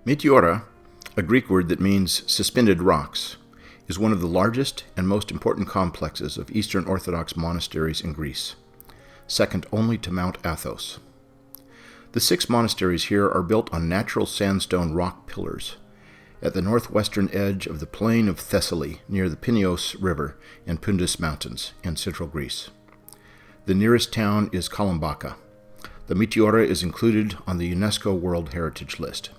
Meteora, a Greek word that means suspended rocks, is one of the largest and most important complexes of Eastern Orthodox monasteries in Greece, second only to Mount Athos. The 6 monasteries here are built on natural sandstone rock pillars at the northwestern edge of the plain of Thessaly near the Pineos River and Pindus Mountains in central Greece. The nearest town is Kolombaka. The Meteora is included on the UNESCO World Heritage List.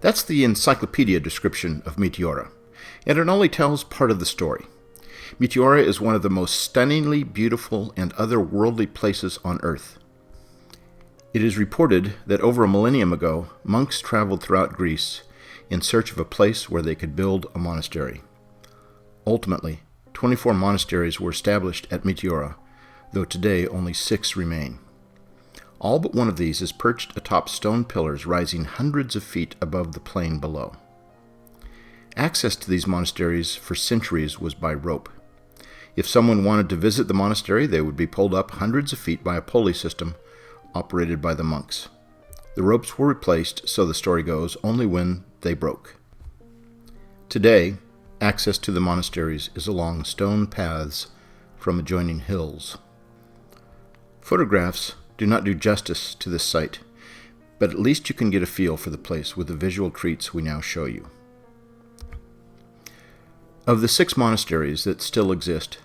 That's the encyclopedia description of Meteora, and it only tells part of the story. Meteora is one of the most stunningly beautiful and otherworldly places on Earth. It is reported that over a millennium ago, monks traveled throughout Greece in search of a place where they could build a monastery. Ultimately, 24 monasteries were established at Meteora, though today only 6 remain. All but one of these is perched atop stone pillars rising hundreds of feet above the plain below. Access to these monasteries for centuries was by rope. If someone wanted to visit the monastery, they would be pulled up hundreds of feet by a pulley system operated by the monks. The ropes were replaced, so the story goes, only when they broke. Today, access to the monasteries is along stone paths from adjoining hills. Photographs do not do justice to this site, but at least you can get a feel for the place with the visual treats we now show you. Of the 6 monasteries that still exist,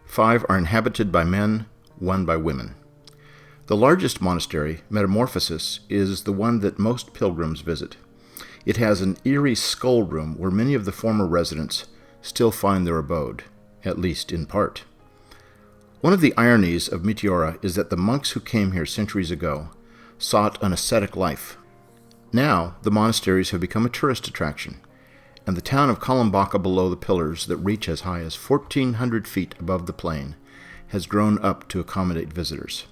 5 are inhabited by men, 1 by women. The largest monastery, Metamorphosis, is the one that most pilgrims visit. It has an eerie skull room where many of the former residents still find their abode, at least in part. One of the ironies of Meteora is that the monks who came here centuries ago sought an ascetic life. Now, the monasteries have become a tourist attraction, and the town of Kolombaka below the pillars that reach as high as 1,400 feet above the plain has grown up to accommodate visitors.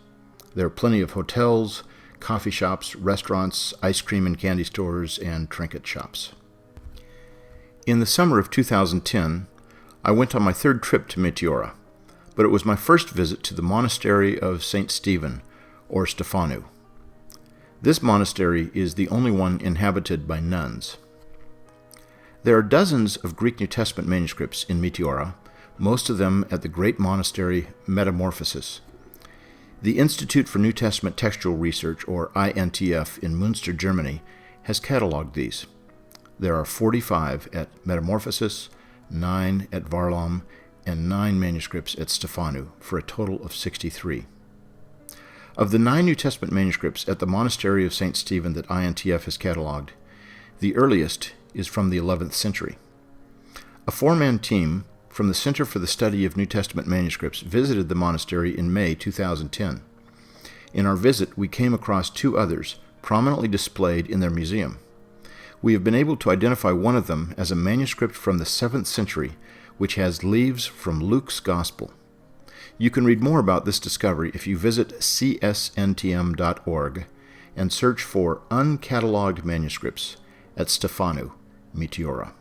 There are plenty of hotels, coffee shops, restaurants, ice cream and candy stores, and trinket shops. In the summer of 2010, I went on my 3rd trip to Meteora, but it was my first visit to the Monastery of St. Stephen, or Stefanou. This monastery is the only one inhabited by nuns. There are dozens of Greek New Testament manuscripts in Meteora, most of them at the great monastery Metamorphosis. The Institute for New Testament Textual Research, or INTF, in Münster, Germany, has cataloged these. There are 45 at Metamorphosis, 9 at Varlam, and 9 manuscripts at Stefanou, for a total of 63. Of the 9 New Testament manuscripts at the Monastery of St. Stephen that INTF has cataloged, the earliest is from the 11th century. A 4-man team from the Center for the Study of New Testament Manuscripts visited the monastery in May 2010. In our visit, we came across 2 others prominently displayed in their museum. We have been able to identify one of them as a manuscript from the 7th century, which has leaves from Luke's Gospel. You can read more about this discovery if you visit CSNTM.org and search for uncatalogued manuscripts at Stefanou, Meteora.